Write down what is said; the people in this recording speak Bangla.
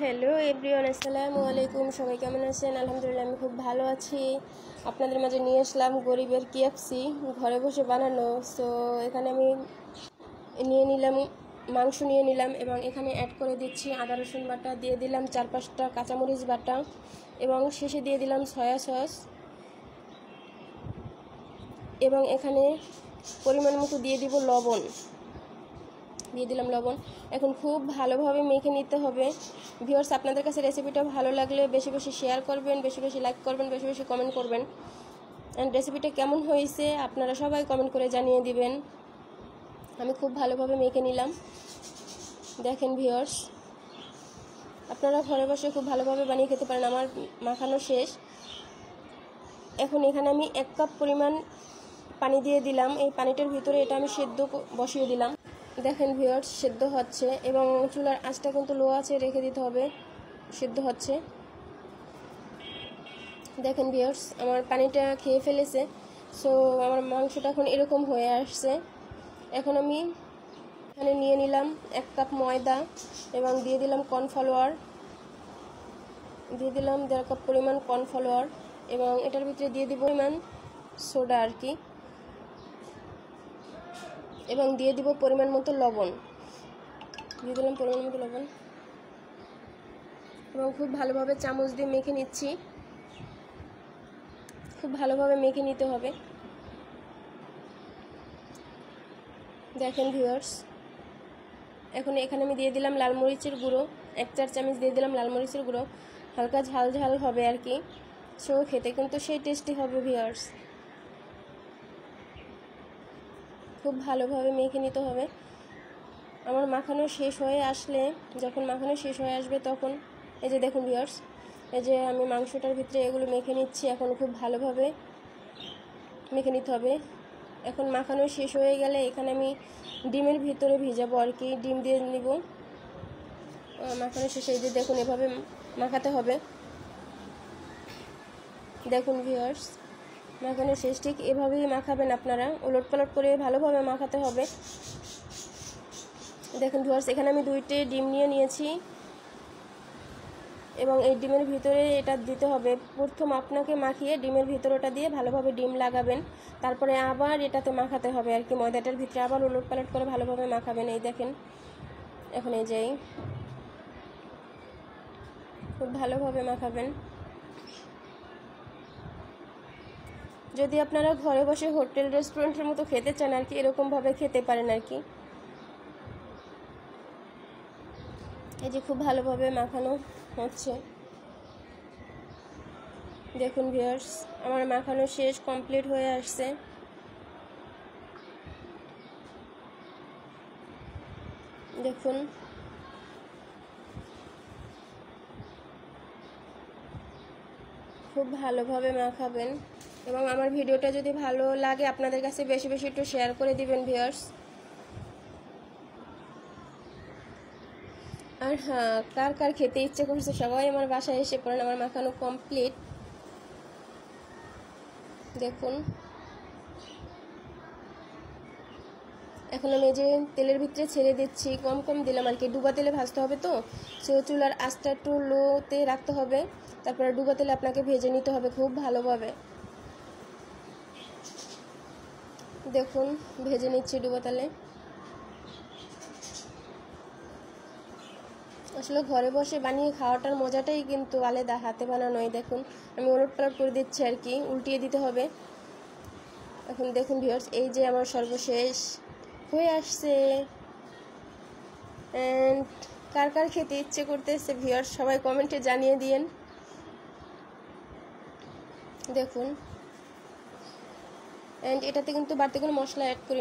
হ্যালো এভরিওয়ান, আসসালামু আলাইকুম। সবাই কেমন আছেন? আলহামদুলিল্লাহ, আমি খুব ভালো আছি। আপনাদের মাঝে নিয়ে আসলাম গরিবের কেএফসি ঘরে বসে বানানো। সো এখানে আমি নিয়ে নিলাম মাংস নিয়ে নিলাম এবং এখানে অ্যাড করে দিচ্ছি আদা রসুন বাটা, দিয়ে দিলাম 4-5টা কাঁচামরিচ বাটা এবং শেষে দিয়ে দিলাম সয়া সস এবং এখানে পরিমাণ মতো দিয়ে দিব লবণ। দিয়ে দিলাম লবণ। এখন খুব ভালোভাবে মেখে নিতে হবে। ভিউয়ার্স, আপনাদের কাছে রেসিপিটা ভালো লাগলে বেশি বেশি শেয়ার করবেন, বেশি বেশি লাইক করবেন, বেশি বেশি কমেন্ট করবেন। অ্যান্ড রেসিপিটা কেমন হয়েছে আপনারা সবাই কমেন্ট করে জানিয়ে দিবেন। আমি খুব ভালোভাবে মেখে নিলাম। দেখেন ভিউয়ার্স, আপনারা ঘরে বসে খুব ভালোভাবে বানিয়ে খেতে পারেন। আমার মাখানো শেষ। এখন এখানে আমি 1 কাপ পরিমাণ পানি দিয়ে দিলাম। এই পানিটার ভিতরে এটা আমি সেদ্ধ বসিয়ে দিলাম। দেখেন ভিউয়ার্স, সেদ্ধ হচ্ছে এবং চুলার আঁচটা কিন্তু লো আছে রেখে দিতে হবে। সেদ্ধ হচ্ছে। দেখেন ভিউয়ার্স, আমার পানিটা খেয়ে ফেলেছে। সো আমার মাংসটা এখন এরকম হয়ে আসছে। এখন আমি এখানে নিয়ে নিলাম 1 কাপ ময়দা এবং দিয়ে দিলাম কর্নফ্লাওয়ার, দিয়ে দিলাম 1.5 কাপ পরিমাণ কর্নফ্লাওয়ার এবং এটার ভিতরে দিয়ে দিব পরিমাণ সোডা আর কি, এবং দিয়ে দিব পরিমাণ মতো লবণ। দিয়ে দিলাম পরিমাণ মতো লবণ এবং খুব ভালোভাবে চামচ দিয়ে মেখে নিচ্ছি। খুব ভালোভাবে মেখে নিতে হবে। দেখেন ভিউয়ার্স, এখন এখানে আমি দিয়ে দিলাম লাল মরিচের গুঁড়ো, 1-4 চামচ দিয়ে দিলাম লাল মরিচের গুঁড়ো। হালকা ঝাল ঝাল হবে আর কি। সো খেতে কিন্তু সেই টেস্টি হবে ভিউয়ার্স। খুব ভালোভাবে মেখে নিতে হবে। আমার মাখানো শেষ হয়ে আসলে, যখন মাখানো শেষ হয়ে আসবে তখন এই যে দেখুন ভিউয়ার্স, এই যে আমি মাংসটার ভিতরে এগুলো মেখে নিচ্ছি। এখন খুব ভালোভাবে মেখে নিতে হবে। এখন মাখানো শেষ হয়ে গেলে এখানে আমি ডিমের ভিতরে ভিজাবো আর কি, ডিম দিয়ে নিব। মাখানো শেষে এই যে দেখুন এভাবে মাখাতে হবে। দেখুন ভিউয়ার্স, মাখানো শেষ। ঠিক এভাবেই মাখাবেন আপনারা, উলট পালট করে ভালোভাবে মাখাতে হবে। দেখুন ভিউয়ার্স, এখানে আমি 2টে ডিম নিয়েছি এবং এই ডিমের ভিতরে এটা দিতে হবে। প্রথম আপনাকে মাখিয়ে ডিমের ভিতরটা দিয়ে ভালোভাবে ডিম লাগাবেন, তারপরে আবার এটাতে মাখাতে হবে আর কি। ময়দাটার ভিতরে আবার উলট পালট করে ভালোভাবে মাখাবেন। এই দেখেন, এখন এই যে খুব ভালোভাবে মাখাবেন। যদি আপনারা ঘরে বসে হোটেল রেস্টুরেন্টের মতো খেতে চান আর কি, এরকমভাবে খেতে পারেন আর কি। এই যে খুব ভালোভাবে মাখানো হচ্ছে। দেখুন ভিউয়ার্স, আমার মাখানো শেষ, কমপ্লিট হয়ে আসছে। দেখুন খুব ভালোভাবে মাখাবেন এবং আমার ভিডিওটা যদি ভালো লাগে আপনাদের কাছে বেশি বেশি একটু শেয়ার করে দিবেন ভিউয়ার্স। আর হ্যাঁ, কার কার খেতে ইচ্ছে করছে সবাই আমার বাসায় এসে পড়েন। আমার মাখানো কমপ্লিট। দেখুন, এখন আমি এই যে তেলের ভিতরে ছেড়ে দিচ্ছি। কম কম দিলাম আর কি, ডুবা তেলে ভাজতে হবে তো। সে চুলার আঁচটা একটু লোতে রাখতে হবে, তারপরে ডুবা তেলে আপনাকে ভেজে নিতে হবে খুব ভালোভাবে। দেখুন ভেজে নিচ্ছি ডুবা তেলে। আসলে ঘরে বসে বানিয়ে খাওয়াটার মজাটাই কিন্তু আলাদা, হাতে বানানোই। দেখুন আমি উলট পালট করে দিচ্ছি আর কি, উল্টিয়ে দিতে হবে। এখন দেখুন ভিউয়ার্স, এই যে আমার সর্বশেষ হয়ে আসছে। অ্যান্ড কার কার খেতে ইচ্ছে করতেছে ভিউয়ার্স সবাই কমেন্টে জানিয়ে দিয়েন। দেখুন, অ্যান্ড এটাতে কিন্তু বাড়তি কোনো মশলা অ্যাড করি।